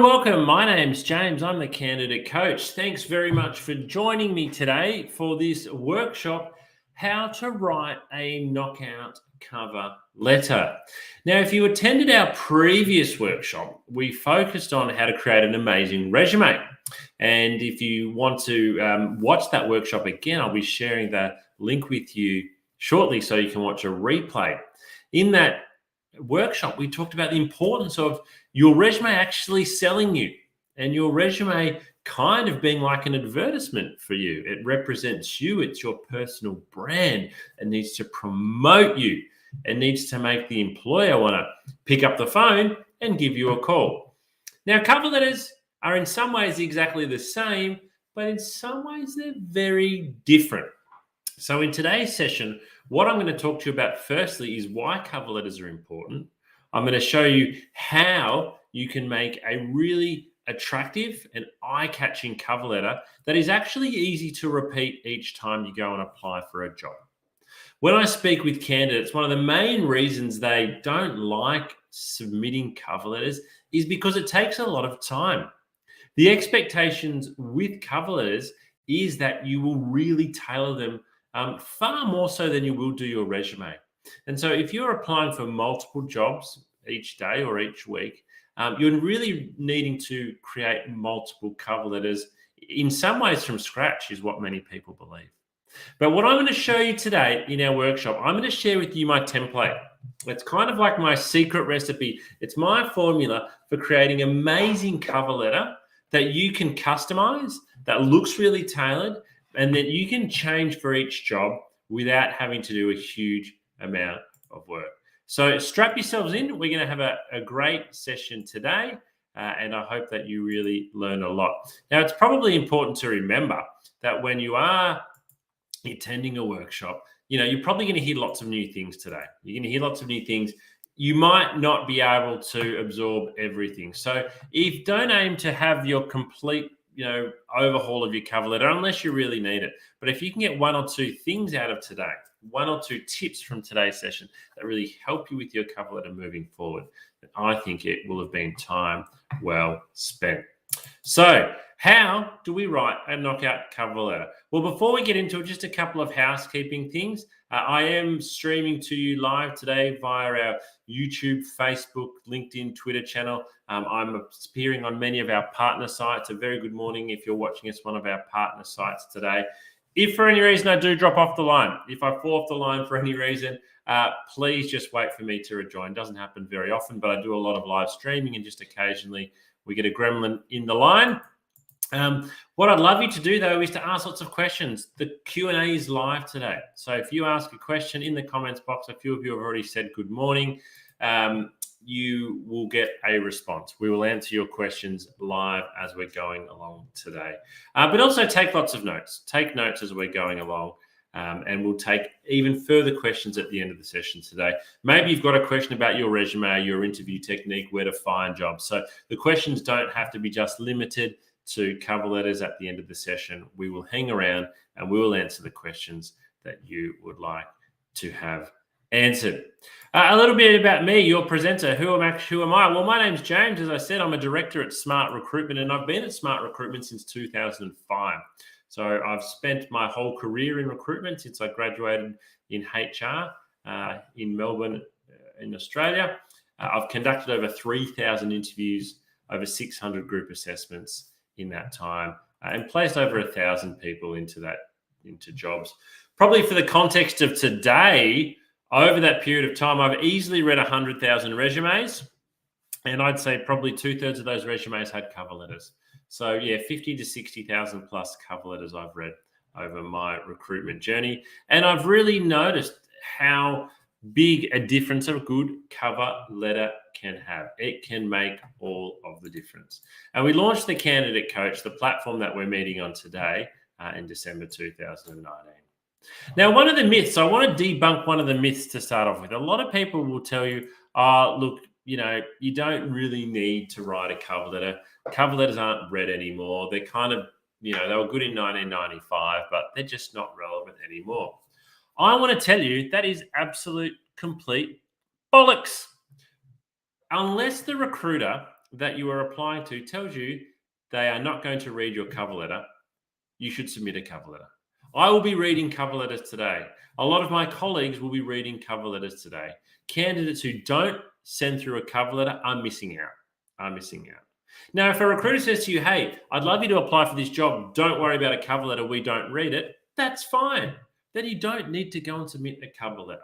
and welcome. My name's James. I'm the candidate coach. Thanks very much for joining me today for this workshop, how to write a knockout cover letter. Now, if you attended our previous workshop, we focused on how to create an amazing resume. And if you want to watch that workshop again, I'll be sharing the link with you shortly so you can watch a replay. In that workshop, we talked about the importance of your resume actually selling you and your resume kind of being like an advertisement for you. It represents you. It's your personal brand. It needs to promote you. It needs to make the employer want to pick up the phone and give you a call. Now, cover letters are in some ways exactly the same, but in some ways they're very different. So in today's session, what I'm going to talk to you about firstly is why cover letters are important. I'm going to show you how you can make a really attractive and eye-catching cover letter that is actually easy to repeat each time you go and apply for a job. When I speak with candidates, one of the main reasons they don't like submitting cover letters is because it takes a lot of time. The expectations with cover letters is that you will really tailor them far more so than you will do your resume. And so if you're applying for multiple jobs each day or each week, you're really needing to create multiple cover letters in some ways from scratch is what many people believe. But what I'm going to show you today in our workshop, I'm going to share with you my template. It's kind of like my secret recipe. It's my formula for creating amazing cover letter that you can customize, that looks really tailored, and that you can change for each job without having to do a huge amount of work. So strap yourselves in. We're going to have a great session today, and I hope that you really learn a lot. Now, it's probably important to remember that when you are attending a workshop, you're probably going to hear lots of new things today. You're going to hear lots of new things. You might not be able to absorb everything. So don't aim to have your complete overhaul of your cover letter unless you really need it. But if you can get one or two things out of today, one or two tips from today's session that really help you with your cover letter moving forward, then I think it will have been time well spent. So how do we write a knockout cover letter? Well, before we get into it, just a couple of housekeeping things. I am streaming to you live today via our YouTube, Facebook, LinkedIn, Twitter channel. I'm appearing on many of our partner sites. A very good morning if you're watching us one of our partner sites today. If for any reason I do drop off the line, if I fall off the line for any reason, please just wait for me to rejoin. It doesn't happen very often, but I do a lot of live streaming and just occasionally we get a gremlin in the line. What I'd love you to do, though, is to ask lots of questions. The Q&A is live today. So if you ask a question in the comments box, a few of you have already said good morning, you will get a response. We will answer your questions live as we're going along today. But also take lots of notes. Take notes as we're going along. And we'll take even further questions at the end of the session today. Maybe you've got a question about your resume, your interview technique, where to find jobs. So the questions don't have to be just limited to cover letters at the end of the session. We will hang around and we will answer the questions that you would like to have answered. A little bit about me, your presenter. Who am I? Well, my name's James. As I said, I'm a director at Smart Recruitment, and I've been at Smart Recruitment since 2005. So I've spent my whole career in recruitment since I graduated in HR in Melbourne, in Australia. I've conducted over 3,000 interviews, over 600 group assessments in that time, and placed over 1,000 people into jobs. Probably for the context of today, over that period of time, I've easily read 100,000 resumes, and I'd say probably 2/3 of those resumes had cover letters. So yeah, 50 to 60,000 plus cover letters I've read over my recruitment journey. And I've really noticed how big a difference a good cover letter can have. It can make all of the difference. And we launched the Candidate Coach, the platform that we're meeting on today, in December 2019. Now, one of the myths, I want to debunk one of the myths to start off with. A lot of people will tell you, look, you don't really need to write a cover letter. Cover letters aren't read anymore. They're kind of, they were good in 1995, but they're just not relevant anymore. I want to tell you that is absolute complete bollocks. Unless the recruiter that you are applying to tells you they are not going to read your cover letter, you should submit a cover letter. I will be reading cover letters today. A lot of my colleagues will be reading cover letters today. Candidates who don't send through a cover letter are missing out. Now, if a recruiter says to you, hey, I'd love you to apply for this job, don't worry about a cover letter, we don't read it, that's fine. Then you don't need to go and submit a cover letter.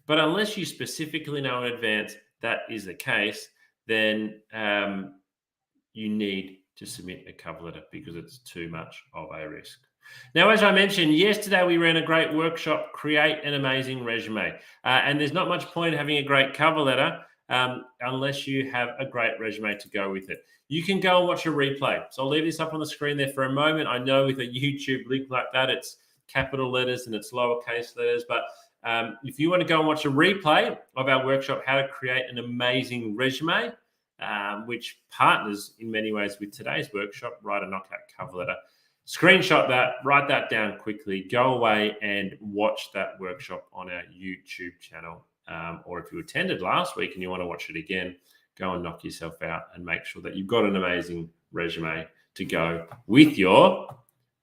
But unless you specifically know in advance that is the case, then you need to submit a cover letter because it's too much of a risk. Now, as I mentioned, yesterday we ran a great workshop, Create an Amazing Resume. And there's not much point having a great cover letter unless you have a great resume to go with it. You can go and watch a replay. So I'll leave this up on the screen there for a moment. I know with a YouTube link like that, it's capital letters and it's lowercase letters. But if you want to go and watch a replay of our workshop, How to Create an Amazing Resume, which partners in many ways with today's workshop, Write a Knockout Cover Letter, screenshot that, write that down quickly, go away and watch that workshop on our YouTube channel. Or if you attended last week and you want to watch it again, go and knock yourself out and make sure that you've got an amazing resume to go with your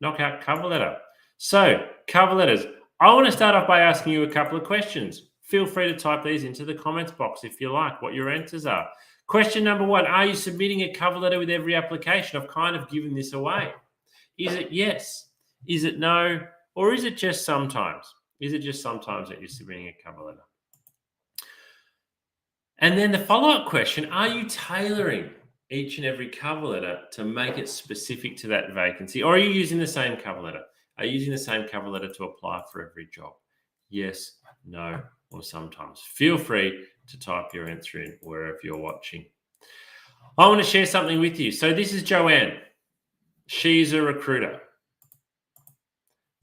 knockout cover letter. So, cover letters. I want to start off by asking you a couple of questions. Feel free to type these into the comments box if you like, what your answers are. Question number one, are you submitting a cover letter with every application? I've kind of given this away. Is it yes? Is it no? Or is it just sometimes? Is it just sometimes that you're submitting a cover letter? And then the follow-up question, are you tailoring each and every cover letter to make it specific to that vacancy? Or are you using the same cover letter? Are you using the same cover letter to apply for every job? Yes, no, or sometimes. Feel free to type your answer in wherever you're watching. I want to share something with you. So this is Joanne. She's a recruiter.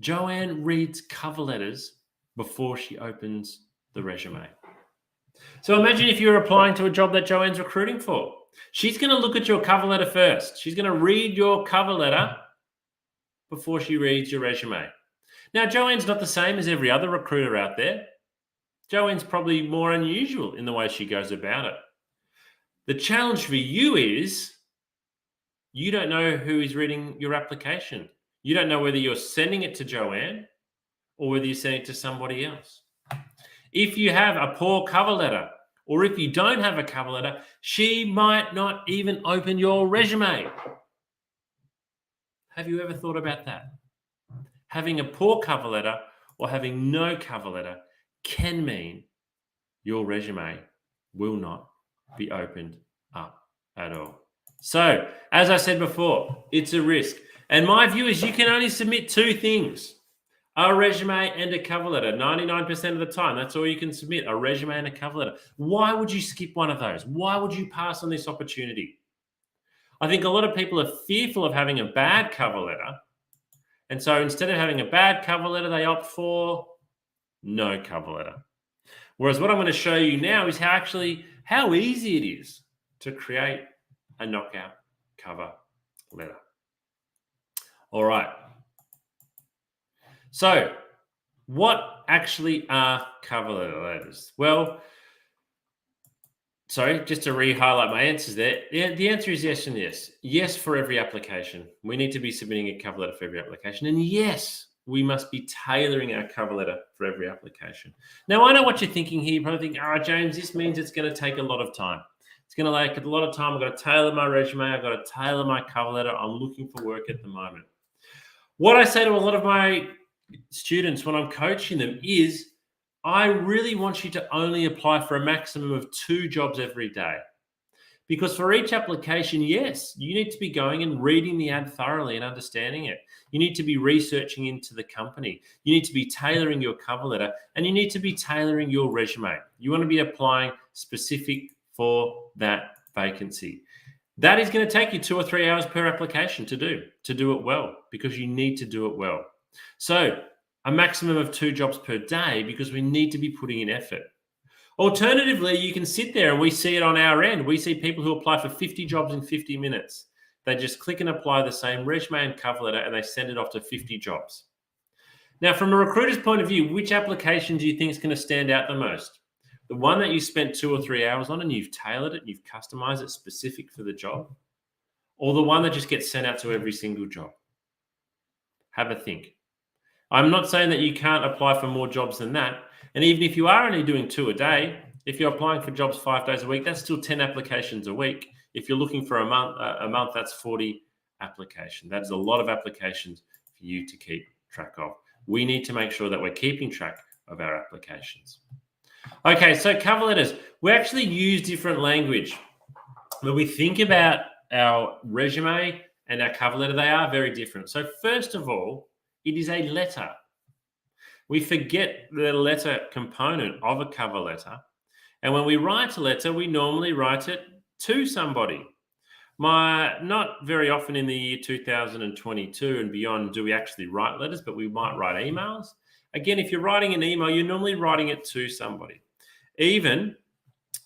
Joanne reads cover letters before she opens the resume. So imagine if you're applying to a job that Joanne's recruiting for. She's going to look at your cover letter first. She's going to read your cover letter before she reads your resume. Now, Joanne's not the same as every other recruiter out there. Joanne's probably more unusual in the way she goes about it. The challenge for you is you don't know who is reading your application. You don't know whether you're sending it to Joanne or whether you're sending it to somebody else. If you have a poor cover letter, or if you don't have a cover letter, she might not even open your resume. Have you ever thought about that? Having a poor cover letter or having no cover letter can mean your resume will not be opened up at all. So, as I said before, it's a risk. And my view is you can only submit two things. A resume and a cover letter. 99% of the time, that's all you can submit, a resume and a cover letter. Why would you skip one of those? Why would you pass on this opportunity? I think a lot of people are fearful of having a bad cover letter. And so instead of having a bad cover letter, they opt for no cover letter. Whereas what I'm going to show you now is how easy it is to create a knockout cover letter. All right. So, what actually are cover letters? Well, sorry, just to re-highlight my answers there. The answer is yes and yes. Yes for every application. We need to be submitting a cover letter for every application. And yes, we must be tailoring our cover letter for every application. Now, I know what you're thinking here. You probably think, James, this means it's going to take a lot of time. It's going to take a lot of time. I've got to tailor my resume. I've got to tailor my cover letter. I'm looking for work at the moment. What I say to a lot of my students when I'm coaching them is I really want you to only apply for a maximum of 2 jobs every day. Because for each application, yes, you need to be going and reading the ad thoroughly and understanding it. You need to be researching into the company. You need to be tailoring your cover letter and you need to be tailoring your resume. You want to be applying specific for that vacancy. That is going to take you 2 or 3 hours per application to do it well, because you need to do it well. So a maximum of 2 jobs per day, because we need to be putting in effort. Alternatively, you can sit there and we see it on our end. We see people who apply for 50 jobs in 50 minutes. They just click and apply the same resume and cover letter and they send it off to 50 jobs. Now, from a recruiter's point of view, which application do you think is going to stand out the most? The one that you spent 2 or 3 hours on and you've tailored it, you've customized it specific for the job, or the one that just gets sent out to every single job? Have a think. I'm not saying that you can't apply for more jobs than that. And even if you are only doing 2 a day, if you're applying for jobs 5 days a week, that's still 10 applications a week. If you're looking for a month, that's 40 applications. That's a lot of applications for you to keep track of. We need to make sure that we're keeping track of our applications. Okay, so cover letters. We actually use different language. When we think about our resume and our cover letter, they are very different. So first of all, it is a letter. We forget the letter component of a cover letter. And when we write a letter, we normally write it to somebody. Not very often in the year 2022 and beyond do we actually write letters, but we might write emails. Again, if you're writing an email, you're normally writing it to somebody. Even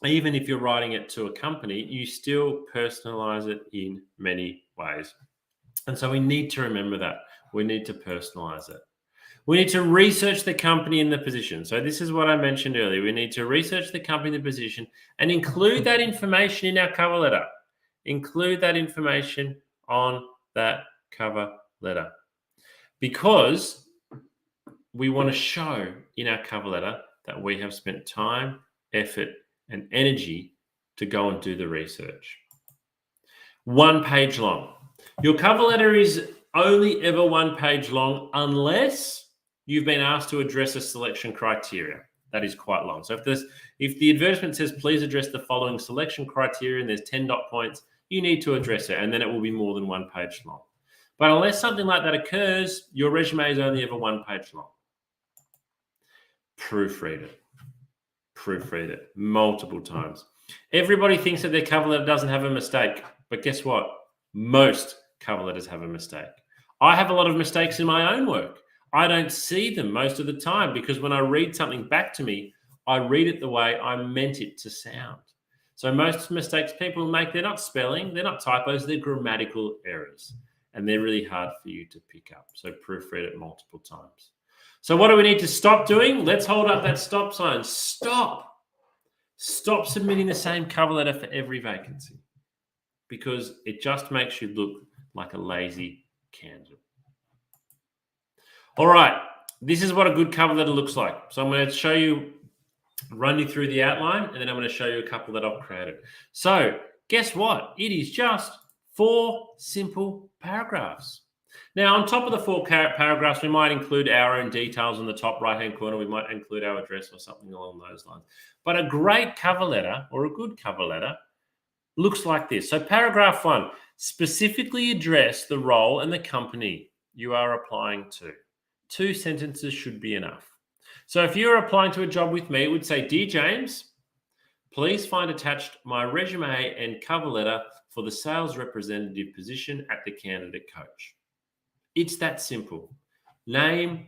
if you're writing it to a company, you still personalize it in many ways. And so we need to remember that. We need to personalize it. We need to research the company and the position. So this is what I mentioned earlier. We need to research the company and the position and include that information in our cover letter. Include that information on that cover letter. Because we want to show in our cover letter that we have spent time, effort, and energy to go and do the research. 1 page long. Your cover letter is only ever 1 page long unless you've been asked to address a selection criteria. That is quite long. So if the advertisement says, please address the following selection criteria and there's 10 dot points, you need to address it, and then it will be more than 1 page long. But unless something like that occurs, your resume is only ever 1 page long. Proofread it. Proofread it multiple times. Everybody thinks that their cover letter doesn't have a mistake, but guess what? Most cover letters have a mistake. I have a lot of mistakes in my own work. I don't see them most of the time because when I read something back to me, I read it the way I meant it to sound. So most mistakes people make, they're not spelling, they're not typos, they're grammatical errors. And they're really hard for you to pick up. So proofread it multiple times. So what do we need to stop doing? Let's hold up that stop sign. Stop. Stop submitting the same cover letter for every vacancy because it just makes you look like a lazy candidate. All right, this is what a good cover letter looks like. So I'm going to run you through the outline, and then I'm going to show you a couple that I've created. So guess what? It is just 4 simple paragraphs. Now, on top of the 4 paragraphs, we might include our own details in the top right-hand corner. We might include our address or something along those lines. But a great cover letter or a good cover letter looks like this. So paragraph 1, specifically address the role and the company you are applying to. 2 sentences should be enough. So if you're applying to a job with me, it would say, Dear James, please find attached my resume and cover letter for the sales representative position at the Candidate Coach. It's that simple. Name,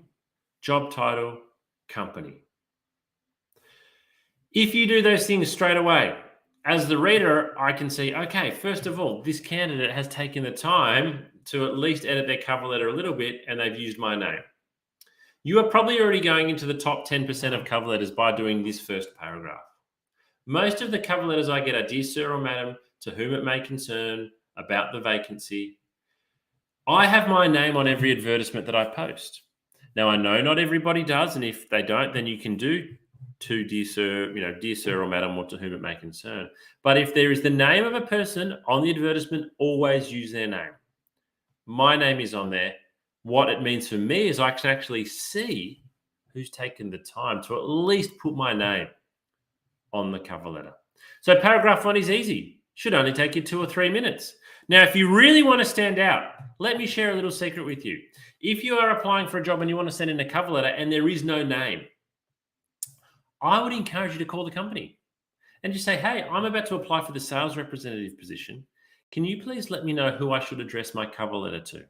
job title, company. If you do those things straight away, as the reader, I can see, okay, first of all, this candidate has taken the time to at least edit their cover letter a little bit and they've used my name. You are probably already going into the top 10% of cover letters by doing this first paragraph. Most of the cover letters I get are Dear Sir or Madam, to whom it may concern, about the vacancy. I have my name on every advertisement that I post. Now, I know not everybody does, and if they don't, then you can do to Dear Sir or Madam, or to whom it may concern. But if there is the name of a person on the advertisement, always use their name. My name is on there. What it means for me is I can actually see who's taken the time to at least put my name on the cover letter. So paragraph 1 is easy. Should only take you 2 or 3 minutes. Now, if you really want to stand out, let me share a little secret with you. If you are applying for a job and you want to send in a cover letter and there is no name, I would encourage you to call the company and just say, hey, I'm about to apply for the sales representative position. Can you please let me know who I should address my cover letter to?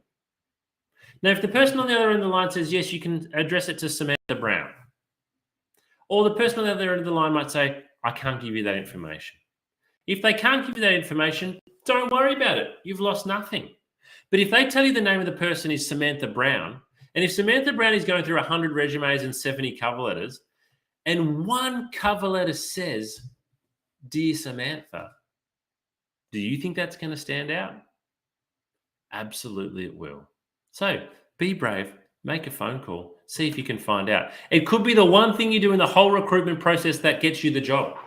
Now, if the person on the other end of the line says, yes, you can address it to Samantha Brown. Or the person on the other end of the line might say, I can't give you that information. If they can't give you that information, don't worry about it. You've lost nothing. But if they tell you the name of the person is Samantha Brown, and if Samantha Brown is going through 100 resumes and 70 cover letters, and one cover letter says, "Dear Samantha," do you think that's going to stand out? Absolutely, it will. So be brave, make a phone call, see if you can find out. It could be the one thing you do in the whole recruitment process that gets you the job,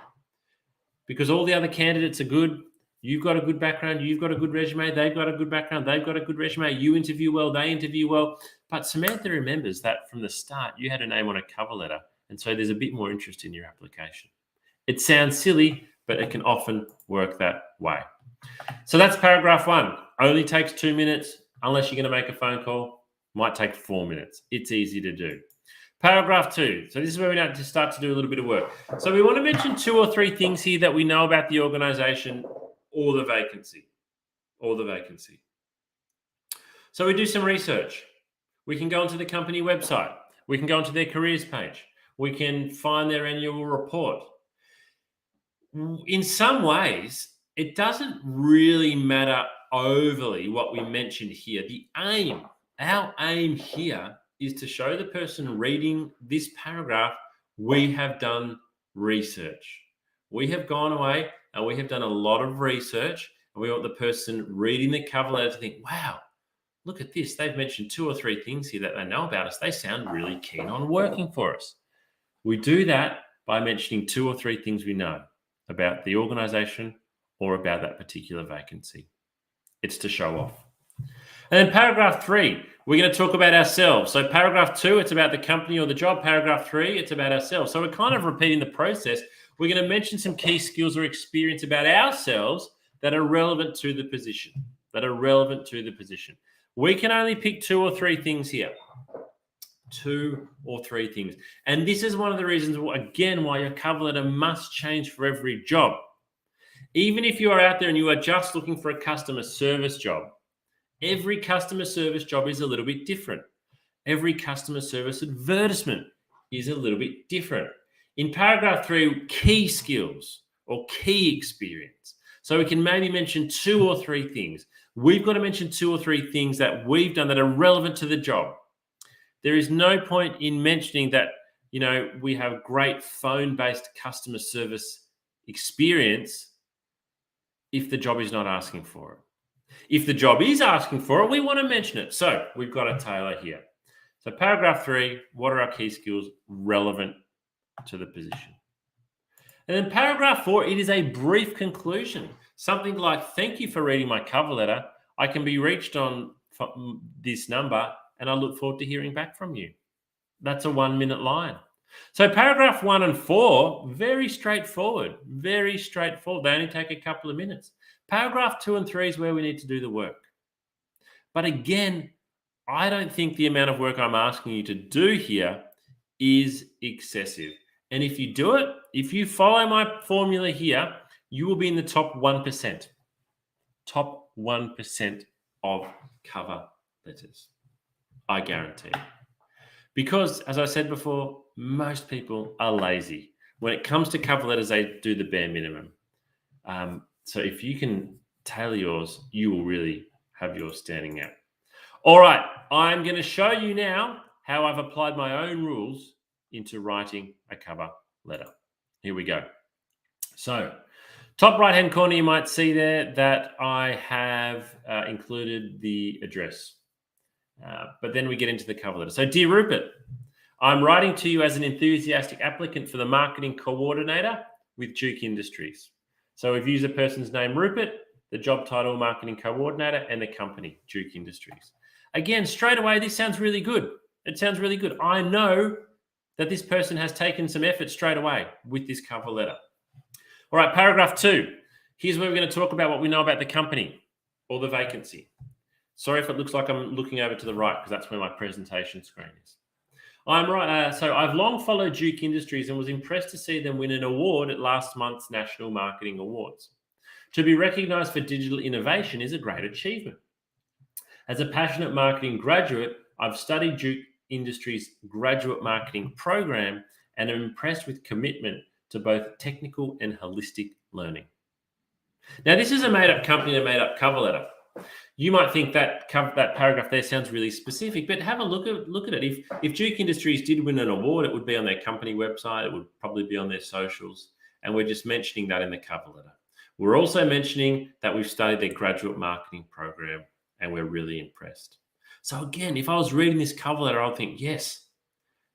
because all the other candidates are good. You've got a good background, you've got a good resume, they've got a good background, they've got a good resume, you interview well, they interview well. But Samantha remembers that from the start, you had a name on a cover letter. And so there's a bit more interest in your application. It sounds silly, but it can often work that way. So that's paragraph 1. Only takes 2 minutes, unless you're going to make a phone call. Might take 4 minutes. It's easy to do. Paragraph 2. So this is where we need to start to do a little bit of work. So we want to mention 2 or 3 things here that we know about the organization or the vacancy. So we do some research. We can go onto the company website. We can go onto their careers page. We can find their annual report. In some ways, it doesn't really matter overly what we mentioned here. Our aim here is to show the person reading this paragraph, we have done research. We have gone away and we have done a lot of research, and we want the person reading the cover letter to think, wow, look at this. They've mentioned 2 or 3 things here that they know about us. They sound really keen on working for us. We do that by mentioning 2 or 3 things we know about the organization or about that particular vacancy. It's to show off. And then paragraph 3, we're going to talk about ourselves. So paragraph 2, it's about the company or the job. Paragraph 3, it's about ourselves. So we're kind of repeating the process. We're going to mention some key skills or experience about ourselves that are relevant to the position. We can only pick 2 or 3 things here. 2 or 3 things. And this is one of the reasons, again, why your cover letter must change for every job. Even if you are out there and you are just looking for a customer service job, every customer service job is a little bit different. Every customer service advertisement is a little bit different. In paragraph 3, key skills or key experience. So we can maybe mention 2 or 3 things. We've got to mention 2 or 3 things that we've done that are relevant to the job. There is no point in mentioning that, we have great phone-based customer service experience if the job is not asking for it. If the job is asking for it, we want to mention it. So we've got a tailor here. So paragraph 3, what are our key skills relevant to the position? And then paragraph 4, it is a brief conclusion. Something like, thank you for reading my cover letter. I can be reached on this number, and I look forward to hearing back from you. That's a 1-minute line. So paragraph 1 and 4, very straightforward. They only take a couple of minutes. Paragraph 2 and 3 is where we need to do the work. But again, I don't think the amount of work I'm asking you to do here is excessive. And if you do it, if you follow my formula here, you will be in the top 1%. Top 1% of cover letters. I guarantee. Because, as I said before, most people are lazy. When it comes to cover letters, they do the bare minimum. So if you can tailor yours, you will really have yours standing out. All right, I'm going to show you now how I've applied my own rules into writing a cover letter. Here we go. So, top right-hand corner, you might see there that I have included the address. But then we get into the cover letter. So, dear Rupert, I'm writing to you as an enthusiastic applicant for the marketing coordinator with Duke Industries. So we've used a person's name, Rupert, the job title, marketing coordinator, and the company, Duke Industries. Again, straight away, this sounds really good. It sounds really good. I know that this person has taken some effort straight away with this cover letter. All right, paragraph 2. Here's where we're going to talk about what we know about the company or the vacancy. Sorry if it looks like I'm looking over to the right, because that's where my presentation screen is. I'm right. So I've long followed Duke Industries and was impressed to see them win an award at last month's National Marketing Awards. To be recognised for digital innovation is a great achievement. As a passionate marketing graduate, I've studied Duke Industries' graduate marketing program and am impressed with commitment to both technical and holistic learning. Now, this is a made-up company and a made-up cover letter. You might think that that paragraph there sounds really specific, but have a look at it. If Duke Industries did win an award, it would be on their company website. It would probably be on their socials, and we're just mentioning that in the cover letter. We're also mentioning that we've studied their graduate marketing program, and we're really impressed. So again, if I was reading this cover letter, I'd think, yes,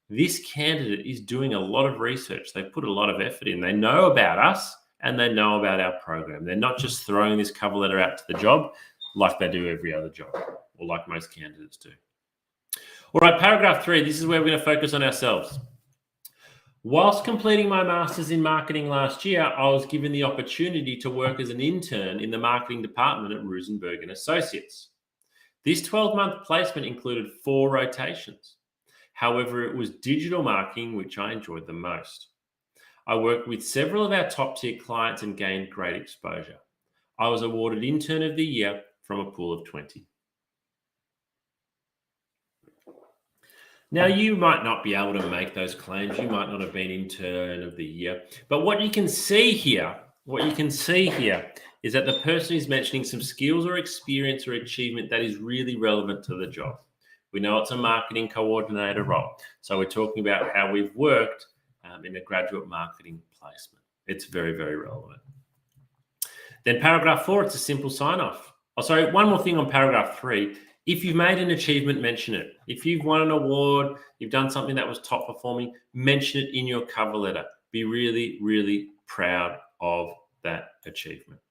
this candidate is doing a lot of research. They've put a lot of effort in. They know about us and they know about our program. They're not just throwing this cover letter out to the job like they do every other job, or like most candidates do. All right, paragraph 3, this is where we're going to focus on ourselves. Whilst completing my master's in marketing last year, I was given the opportunity to work as an intern in the marketing department at Rosenberg & Associates. This 12-month placement included 4 rotations. However, it was digital marketing which I enjoyed the most. I worked with several of our top-tier clients and gained great exposure. I was awarded Intern of the Year from a pool of 20. Now, you might not be able to make those claims. You might not have been Intern of the Year. But what you can see here is that the person is mentioning some skills or experience or achievement that is really relevant to the job. We know it's a marketing coordinator role. So we're talking about how we've worked in a graduate marketing placement. It's very, very relevant. Then paragraph 4, it's a simple sign-off. Oh, sorry, one more thing on paragraph 3. If you've made an achievement, mention it. If you've won an award, you've done something that was top performing, mention it in your cover letter. Be really, really proud of that achievement.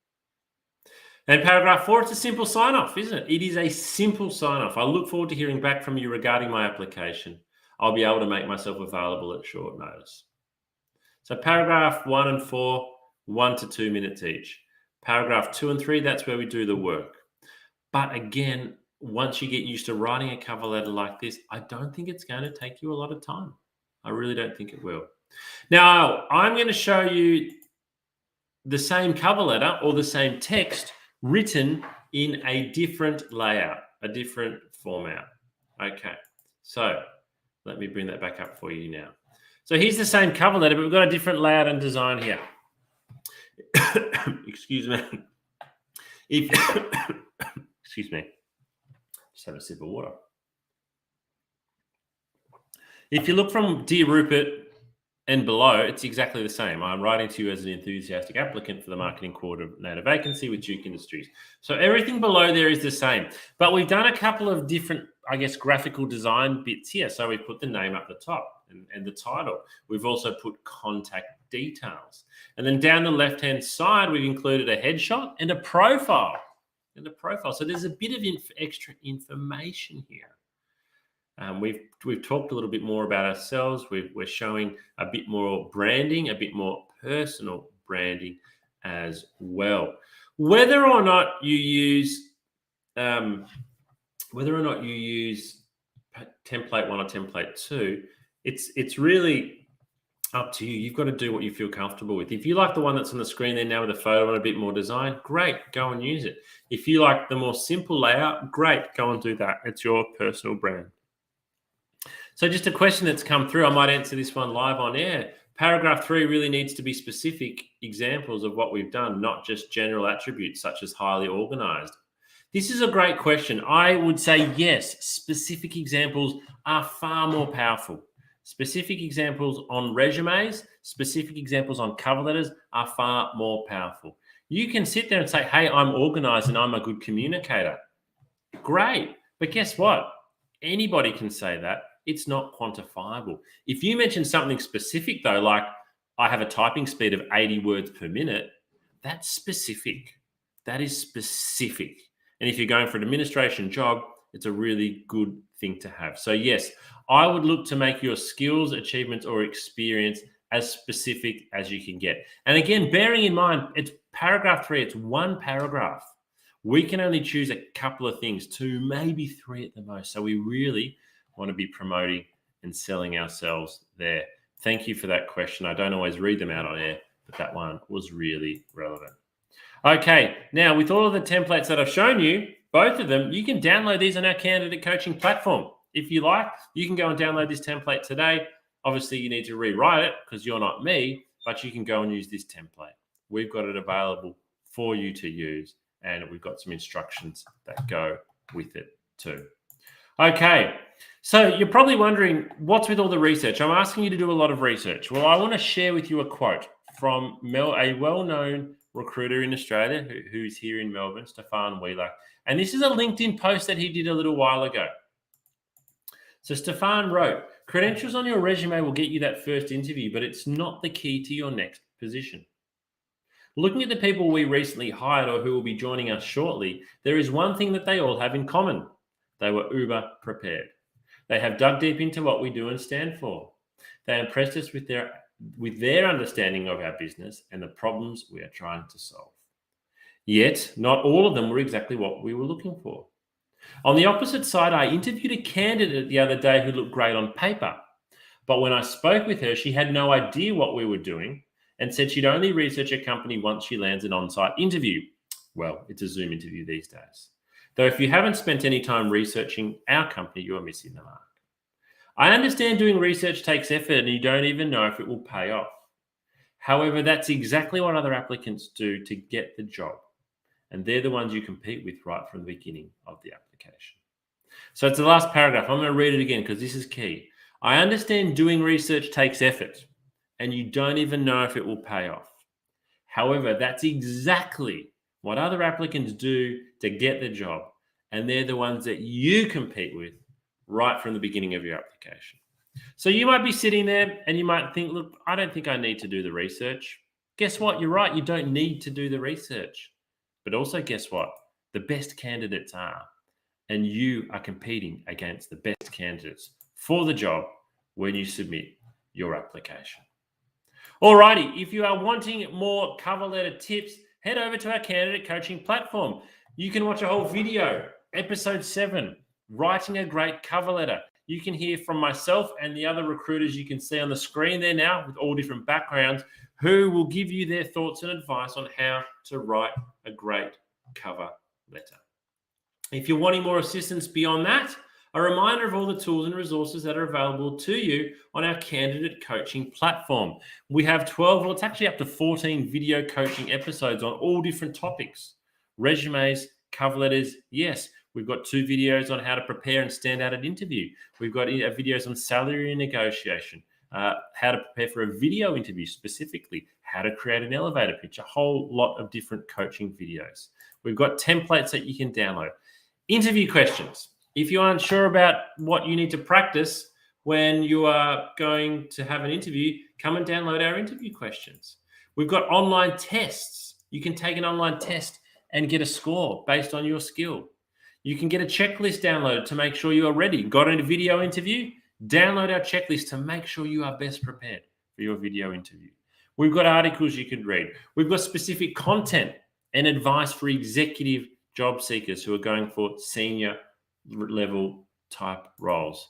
And paragraph 4, it's a simple sign-off, isn't it? It is a simple sign-off. I look forward to hearing back from you regarding my application. I'll be able to make myself available at short notice. So paragraph 1 and 4, 1 to 2 minutes each. Paragraph 2 and 3, that's where we do the work. But again, once you get used to writing a cover letter like this, I don't think it's going to take you a lot of time. I really don't think it will. Now, I'm going to show you the same cover letter or the same text written in a different layout, a different format. Okay, so let me bring that back up for you now. So here's the same cover letter, but we've got a different layout and design here. Excuse me. Excuse me. Just have a sip of water. If you look from Dear Rupert and below, it's exactly the same. I'm writing to you as an enthusiastic applicant for the marketing coordinator vacancy with Duke Industries. So everything below there is the same, but we've done a couple of different, I guess, graphical design bits here. So we've put the name up the top and the title. We've also put contact details. And then down the left-hand side, we've included a headshot and a profile. So there's a bit of extra information here. We've talked a little bit more about ourselves. We're showing a bit more branding, a bit more personal branding as well. Whether or not you use template 1 or template 2, it's really up to you. You've got to do what you feel comfortable with. If you like the one that's on the screen there now with a photo and a bit more design, great, go and use it. If you like the more simple layout, great, go and do that. It's your personal brand. So just a question that's come through, I might answer this one live on air. Paragraph 3 really needs to be specific examples of what we've done, not just general attributes such as highly organized. This is a great question. I would say yes, specific examples are far more powerful. Specific examples on resumes, specific examples on cover letters are far more powerful. You can sit there and say, hey, I'm organized and I'm a good communicator. Great. But guess what? Anybody can say that. It's not quantifiable. If you mention something specific, though, like I have a typing speed of 80 words per minute, that's specific. That is specific. And if you're going for an administration job, it's a really good thing to have. So yes, I would look to make your skills, achievements, or experience as specific as you can get. And again, bearing in mind, it's paragraph 3, it's one paragraph. We can only choose a couple of things, 2, maybe 3 at the most. So we really want to be promoting and selling ourselves there. Thank you for that question. I don't always read them out on air, but that one was really relevant. Okay, now with all of the templates that I've shown you, both of them, you can download these on our candidate coaching platform. If you like, you can go and download this template today. Obviously, you need to rewrite it because you're not me, but you can go and use this template. We've got it available for you to use and we've got some instructions that go with it too. Okay, so you're probably wondering, what's with all the research? I'm asking you to do a lot of research. Well, I want to share with you a quote from a well-known recruiter in Australia who's here in Melbourne, Stefan Wheeler. And this is a LinkedIn post that he did a little while ago. So Stefan wrote, credentials on your resume will get you that first interview, but it's not the key to your next position. Looking at the people we recently hired or who will be joining us shortly, there is one thing that they all have in common. They were uber prepared. They have dug deep into what we do and stand for. They impressed us with their understanding of our business and the problems we are trying to solve. Yet, not all of them were exactly what we were looking for. On the opposite side, I interviewed a candidate the other day who looked great on paper. But when I spoke with her, she had no idea what we were doing and said she'd only research a company once she lands an on-site interview. Well, it's a Zoom interview these days. Though if you haven't spent any time researching our company, you are missing the mark. I understand doing research takes effort and you don't even know if it will pay off. However, that's exactly what other applicants do to get the job. And they're the ones you compete with right from the beginning of the application. So it's the last paragraph. I'm going to read it again because this is key. I understand doing research takes effort and you don't even know if it will pay off. However, that's exactly what other applicants do to get the job. And they're the ones that you compete with right from the beginning of your application. So you might be sitting there and you might think, look, I don't think I need to do the research. Guess what? You're right. You don't need to do the research. But also, guess what? The best candidates are. And you are competing against the best candidates for the job when you submit your application. Alrighty, if you are wanting more cover letter tips, head over to our candidate coaching platform. You can watch a whole video, episode 7, writing a great cover letter. You can hear from myself and the other recruiters you can see on the screen there now with all different backgrounds who will give you their thoughts and advice on how to write a great cover letter. If you're wanting more assistance beyond that, a reminder of all the tools and resources that are available to you on our candidate coaching platform. We have 12, well, it's actually up to 14 video coaching episodes on all different topics. Resumes, cover letters, yes. We've got 2 videos on how to prepare and stand out at interview. We've got videos on salary negotiation, how to prepare for a video interview specifically, how to create an elevator pitch, a whole lot of different coaching videos. We've got templates that you can download. Interview questions. If you're unsure about what you need to practice when you are going to have an interview, come and download our interview questions. We've got online tests. You can take an online test and get a score based on your skill. You can get a checklist downloaded to make sure you are ready. Got a video interview? Download our checklist to make sure you are best prepared for your video interview. We've got articles you can read. We've got specific content and advice for executive job seekers who are going for senior level type roles.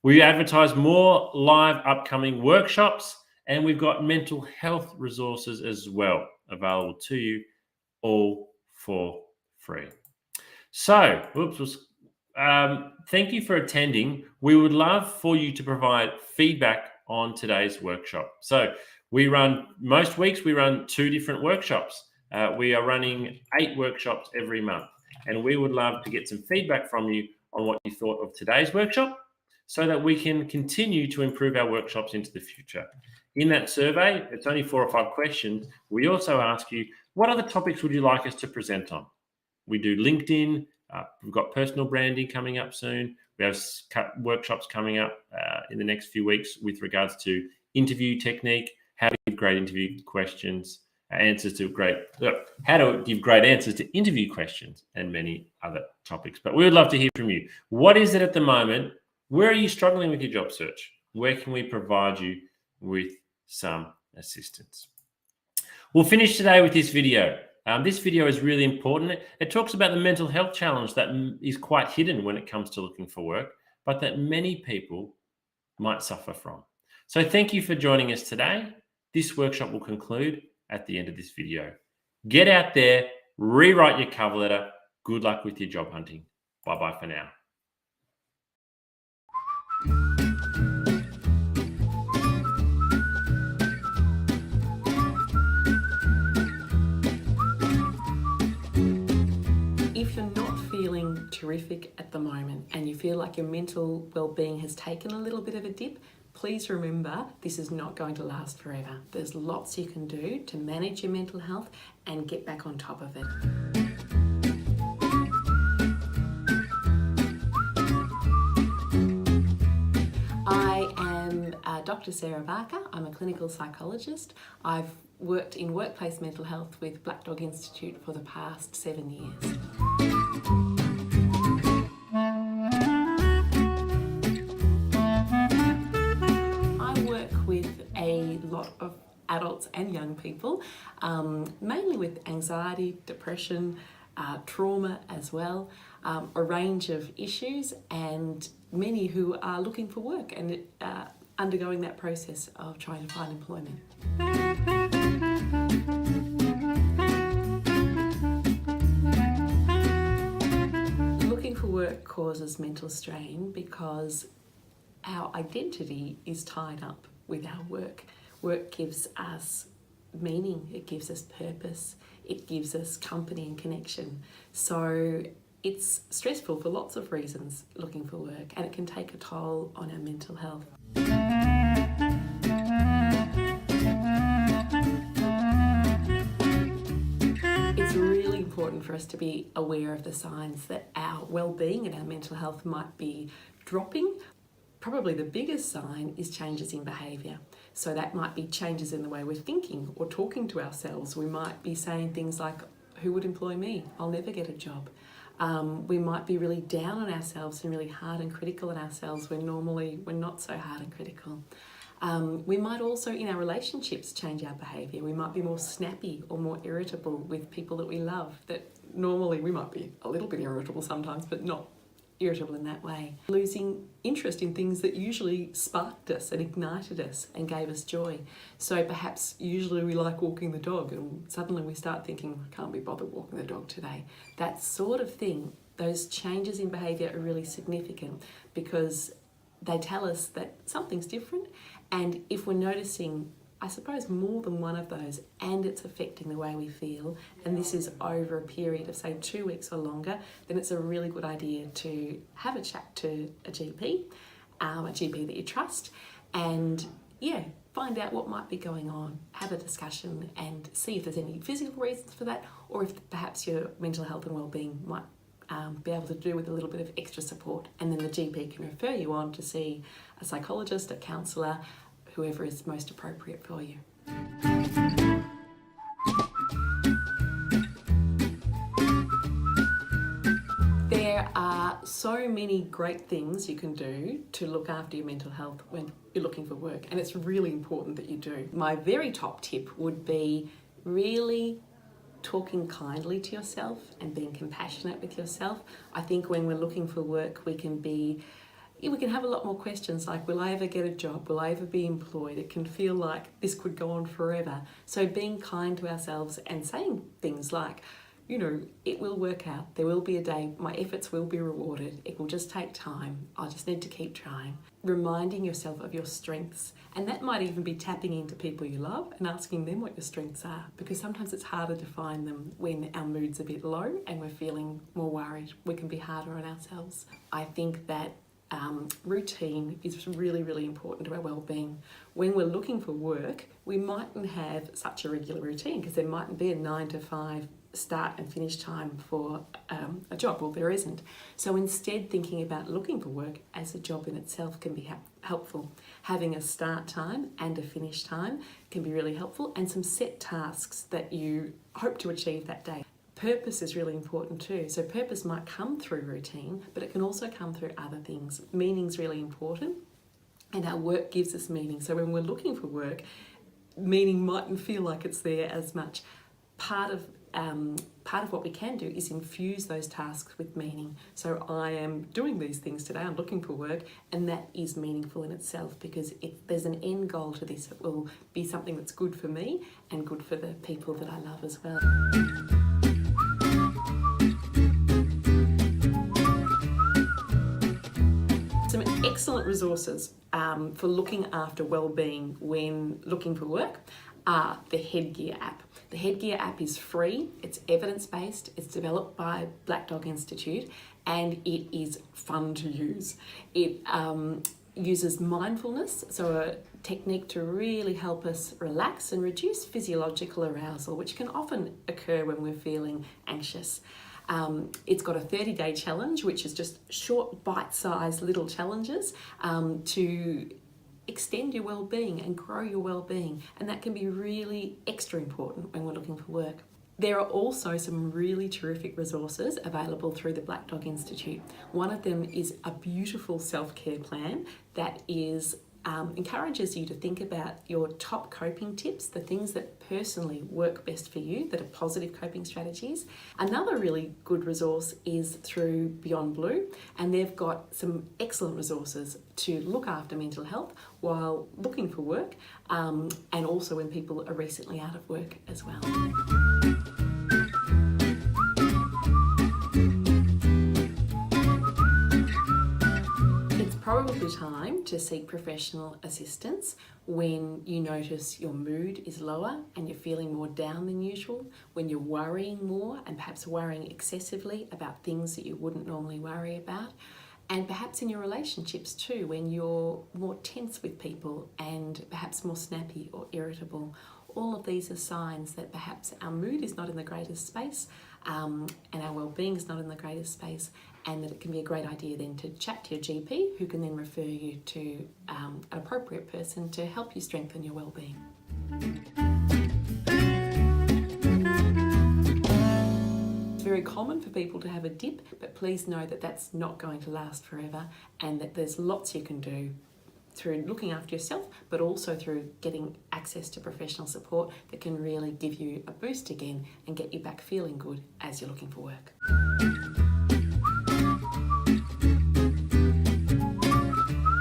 We advertise more live upcoming workshops, and we've got mental health resources as well available to you, all for free. So, thank you for attending. We would love for you to provide feedback on today's workshop. So most weeks we run 2 different workshops. We are running 8 workshops every month, and we would love to get some feedback from you on what you thought of today's workshop so that we can continue to improve our workshops into the future. In that survey, it's only 4 or 5 questions. We also ask you, what other topics would you like us to present on? We do LinkedIn. We've got personal branding coming up soon. We have workshops coming up in the next few weeks with regards to interview technique, how to give great interview questions, how to give great answers to interview questions, and many other topics. But we would love to hear from you. What is it at the moment? Where are you struggling with your job search? Where can we provide you with some assistance? We'll finish today with this video. This video is really important. It talks about the mental health challenge that is quite hidden when it comes to looking for work, but that many people might suffer from. So thank you for joining us today. This workshop will conclude at the end of this video. Get out there, rewrite your cover letter. Good luck with your job hunting. Bye-bye for now. horrific at the moment and you feel like your mental well-being has taken a little bit of a dip, please remember this is not going to last forever. There's lots you can do to manage your mental health and get back on top of it. I am Dr. Sarah Barker. I'm a clinical psychologist. I've worked in workplace mental health with Black Dog Institute for the past 7 years. I work with a lot of adults and young people, mainly with anxiety, depression, trauma as well, a range of issues, and many who are looking for work and undergoing that process of trying to find employment. Looking for work causes mental strain because our identity is tied up with our work. Work gives us meaning, it gives us purpose, it gives us company and connection. So it's stressful for lots of reasons looking for work, and it can take a toll on our mental health. It's really important for us to be aware of the signs that our well-being and our mental health might be dropping. Probably the biggest sign is changes in behaviour. So that might be changes in the way we're thinking or talking to ourselves. We might be saying things like, who would employ me? I'll never get a job. We might be really down on ourselves and really hard and critical on ourselves when normally we're not so hard and critical. We might also, in our relationships, change our behaviour. We might be more snappy or more irritable with people that we love, that normally we might be a little bit irritable sometimes, but not irritable in that way. Losing interest in things that usually sparked us and ignited us and gave us joy. So perhaps usually we like walking the dog and suddenly we start thinking, I can't be bothered walking the dog today. That sort of thing, those changes in behaviour are really significant because they tell us that something's different, and if we're noticing, I suppose, more than one of those and it's affecting the way we feel, and this is over a period of say 2 weeks or longer, then it's a really good idea to have a chat to a GP that you trust, and find out what might be going on, have a discussion and see if there's any physical reasons for that, or if perhaps your mental health and well-being might be able to do with a little bit of extra support, and then the GP can refer you on to see a psychologist, a counsellor, whoever is most appropriate for you. There are so many great things you can do to look after your mental health when you're looking for work, and it's really important that you do. My very top tip would be really talking kindly to yourself and being compassionate with yourself. I think when we're looking for work, we can have a lot more questions like, will I ever get a job? Will I ever be employed? It can feel like this could go on forever. So being kind to ourselves and saying things like, it will work out. There will be a day, my efforts will be rewarded. It will just take time. I just need to keep trying. Reminding yourself of your strengths. And that might even be tapping into people you love and asking them what your strengths are, because sometimes it's harder to find them when our mood's a bit low and we're feeling more worried. We can be harder on ourselves. I think that routine is really, really important to our well-being. When we're looking for work, we mightn't have such a regular routine because there mightn't be a 9 to 5 start and finish time for a job, or there isn't. So instead, thinking about looking for work as a job in itself can be helpful. Having a start time and a finish time can be really helpful, and some set tasks that you hope to achieve that day. Purpose is really important too. So purpose might come through routine, but it can also come through other things. Meaning's really important, and our work gives us meaning. So when we're looking for work, meaning mightn't feel like it's there as much. Part of what we can do is infuse those tasks with meaning. So I am doing these things today, I'm looking for work, and that is meaningful in itself because there's an end goal to this. It will be something that's good for me and good for the people that I love as well. Some excellent resources for looking after well-being when looking for work are the Headgear app. The Headgear app is free, it's evidence-based, it's developed by Black Dog Institute, and it is fun to use. It uses mindfulness, so a technique to really help us relax and reduce physiological arousal, which can often occur when we're feeling anxious. It's got a 30-day challenge, which is just short, bite-sized little challenges to extend your well-being and grow your well-being, and that can be really extra important when we're looking for work. There are also some really terrific resources available through the Black Dog Institute. One of them is a beautiful self-care plan that encourages you to think about your top coping tips, the things that personally work best for you, that are positive coping strategies. Another really good resource is through Beyond Blue, and they've got some excellent resources to look after mental health while looking for work, and also when people are recently out of work as well. Probably time to seek professional assistance when you notice your mood is lower and you're feeling more down than usual, when you're worrying more and perhaps worrying excessively about things that you wouldn't normally worry about, and perhaps in your relationships too, when you're more tense with people and perhaps more snappy or irritable. All of these are signs that perhaps our mood is not in the greatest space, and our well-being is not in the greatest space, and that it can be a great idea then to chat to your GP, who can then refer you to an appropriate person to help you strengthen your well-being. It's very common for people to have a dip, but please know that that's not going to last forever, and that there's lots you can do through looking after yourself, but also through getting access to professional support that can really give you a boost again and get you back feeling good as you're looking for work.